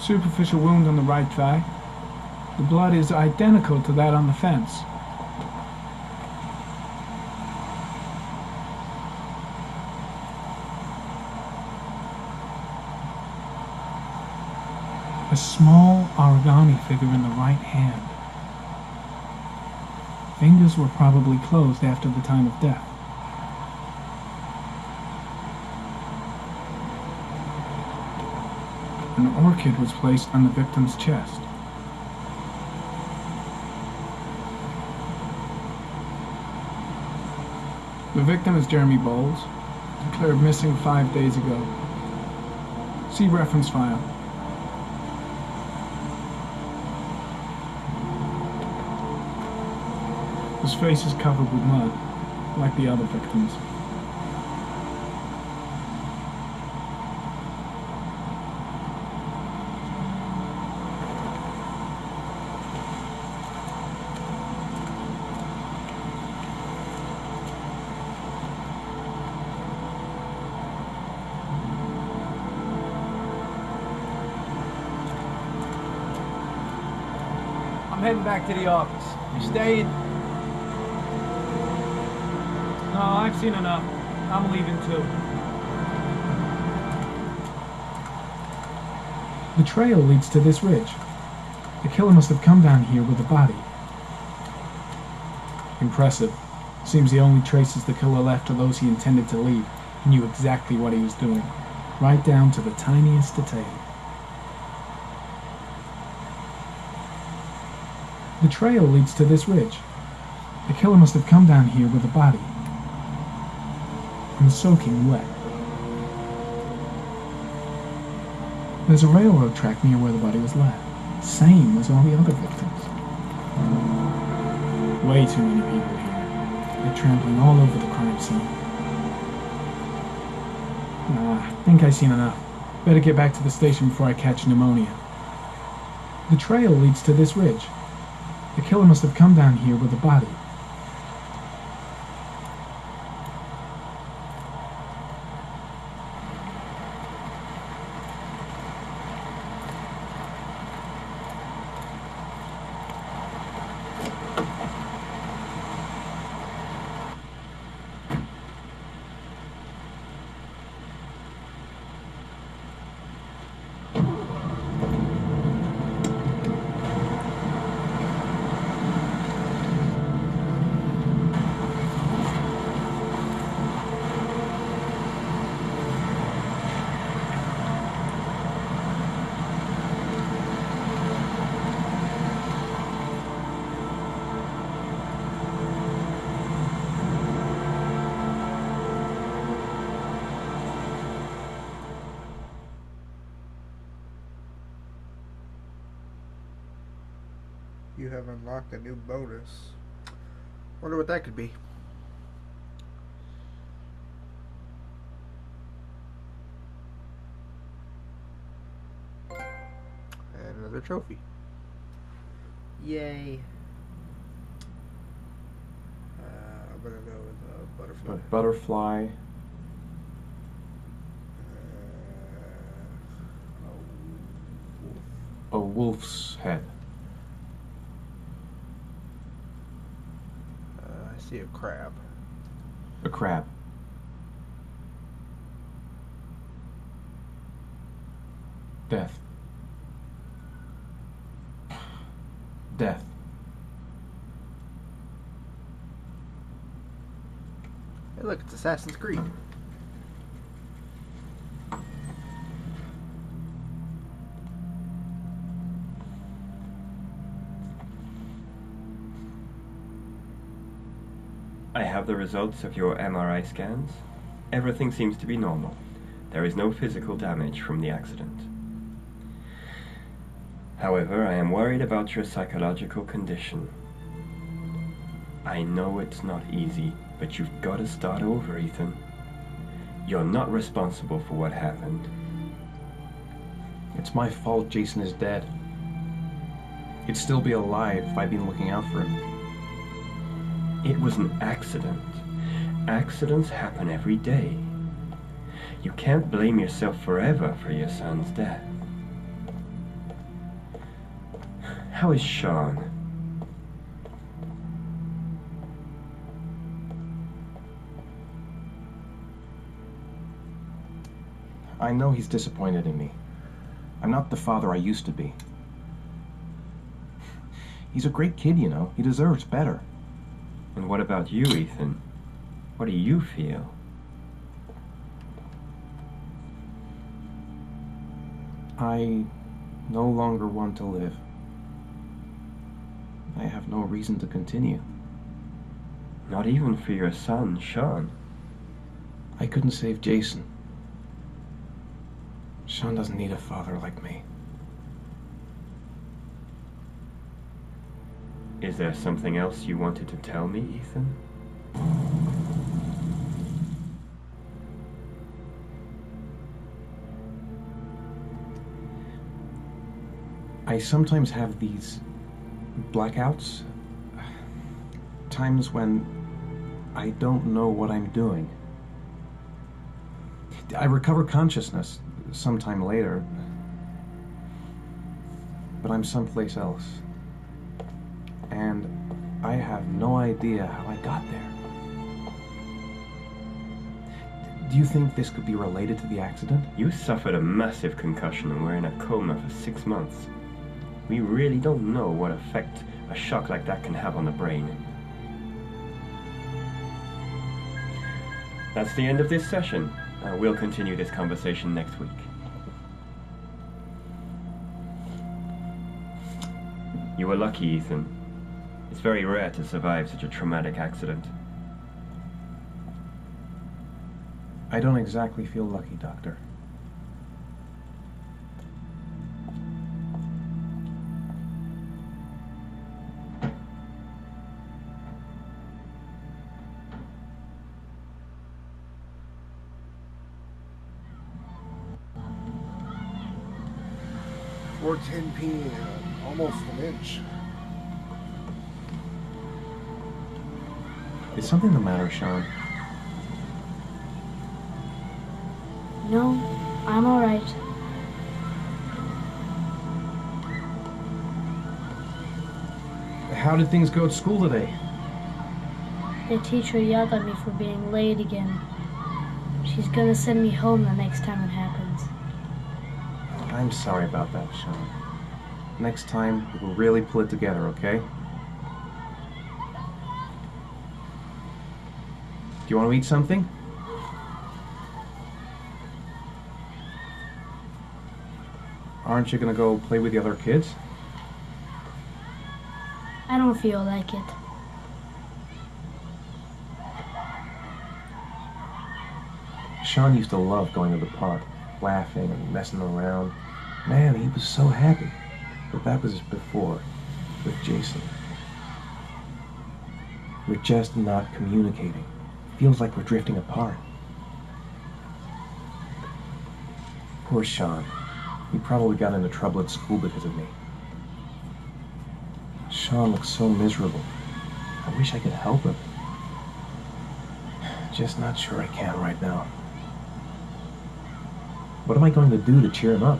Superficial wound on the right thigh. The blood is identical to that on the fence. A small origami figure in the right hand. Fingers were probably closed after the time of death. An orchid was placed on the victim's chest. The victim is Jeremy Bowles, declared missing 5 days ago. See reference file. His face is covered with mud, like the other victims. I'm heading back to the office. You staying? No, I've seen enough. I'm leaving too. The trail leads to this ridge. The killer must have come down here with the body. Impressive. Seems the only traces the killer left are those he intended to leave. He knew exactly what he was doing, right down to the tiniest detail. The trail leads to this ridge. The killer must have come down here with the body. And soaking wet. There's a railroad track near where the body was left. Same as all the other victims. Way too many people here. They're trampling all over the crime scene. I think I've seen enough. Better get back to the station before I catch pneumonia. The trail leads to this ridge. The killer must have come down here with the body. You have unlocked a new bonus. Wonder what that could be. And another trophy. Yay. I'm gonna go with a butterfly. A butterfly. A wolf's head. I see a crab. A crab. Death. Death. Hey look, it's Assassin's Creed. I have the results of your MRI scans. Everything seems to be normal. There is no physical damage from the accident. However, I am worried about your psychological condition. I know it's not easy, but you've got to start over, Ethan. You're not responsible for what happened. It's my fault Jason is dead. He'd still be alive if I'd been looking out for him. It was an accident. Accidents happen every day. You can't blame yourself forever for your son's death. How is Sean? I know he's disappointed in me. I'm not the father I used to be. He's a great kid, you know. He deserves better. And what about you, Ethan? What do you feel? I no longer want to live. I have no reason to continue. Not even for your son, Sean. I couldn't save Jason. Sean doesn't need a father like me. Is there something else you wanted to tell me, Ethan? I sometimes have these blackouts. Times when I don't know what I'm doing. I recover consciousness sometime later, but I'm someplace else. And I have no idea how I got there. Do you think this could be related to the accident? You suffered a massive concussion and were in a coma for 6 months. We really don't know what effect a shock like that can have on the brain. That's the end of this session. We'll continue this conversation next week. You were lucky, Ethan. It's very rare to survive such a traumatic accident. I don't exactly feel lucky, Doctor. Or 10 p.m. Almost an inch. Is something the matter, Sean? No, I'm alright. How did things go at school today? The teacher yelled at me for being late again. She's gonna send me home the next time it happens. I'm sorry about that, Sean. Next time, we'll really pull it together, okay? Do you want to eat something? Aren't you gonna go play with the other kids? I don't feel like it. Sean used to love going to the park, laughing and messing around. Man, he was so happy. But that was before, with Jason. We're just not communicating. Feels like we're drifting apart. Poor Sean. He probably got into trouble at school because of me. Sean looks so miserable. I wish I could help him. Just not sure I can right now. What am I going to do to cheer him up?